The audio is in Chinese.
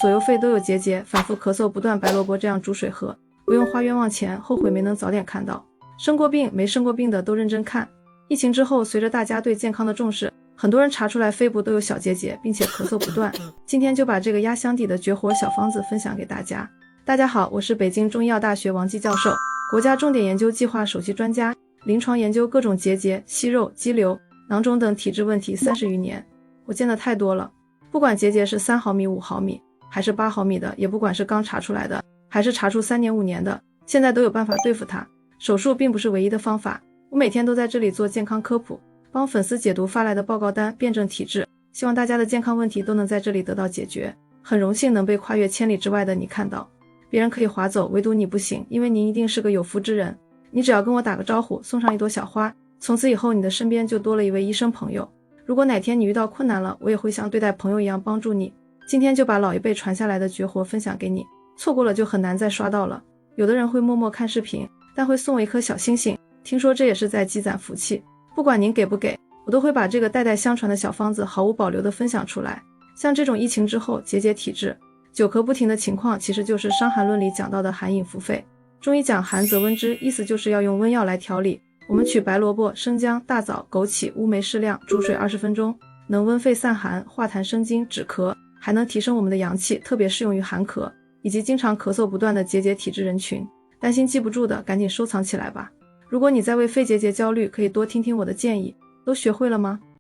左右肺都有结节，反复咳嗽不断，白萝卜这样煮水喝，不用花冤枉钱，后悔没能早点看到。生过病没生过病的都认真看。疫情之后，随着大家对健康的重视，很多人查出来肺部都有小结节，并且咳嗽不断。今天就把这个压箱底的绝活小方子分享给大家。大家好，我是北京中医药大学王姬教授，国家重点研究计划首席专家，临床研究各种结节、息肉、肌瘤、囊肿等体质问题30余年，我见的太多了。不管结节是3毫米、5毫米，还是8毫米的，也不管是刚查出来的，还是查出3年5年的，现在都有办法对付它。手术并不是唯一的方法，我每天都在这里做健康科普，帮粉丝解读发来的报告单，辩证体质，希望大家的健康问题都能在这里得到解决。很荣幸能被跨越千里之外的你看到，别人可以划走，唯独你不行，因为您一定是个有福之人。你只要跟我打个招呼，送上一朵小花，从此以后你的身边就多了一位医生朋友。如果哪天你遇到困难了，我也会像对待朋友一样帮助你。今天就把老一辈传下来的绝活分享给你，错过了就很难再刷到了。有的人会默默看视频，但会送我一颗小星星，听说这也是在积攒福气。不管您给不给，我都会把这个代代相传的小方子毫无保留地分享出来。像这种疫情之后结节体质、久咳不停的情况，其实就是《伤寒论》里讲到的寒饮服肺。中医讲寒则温之，意思就是要用温药来调理。我们取白萝卜、生姜、大枣、枸杞、乌梅适量，煮水20分钟，能温肺散寒、化痰生津、止咳，还能提升我们的阳气，特别适用于寒咳以及经常咳嗽不断的结节体质人群。担心记不住的，赶紧收藏起来吧。如果你在为肺结节焦虑，可以多听听我的建议。都学会了吗？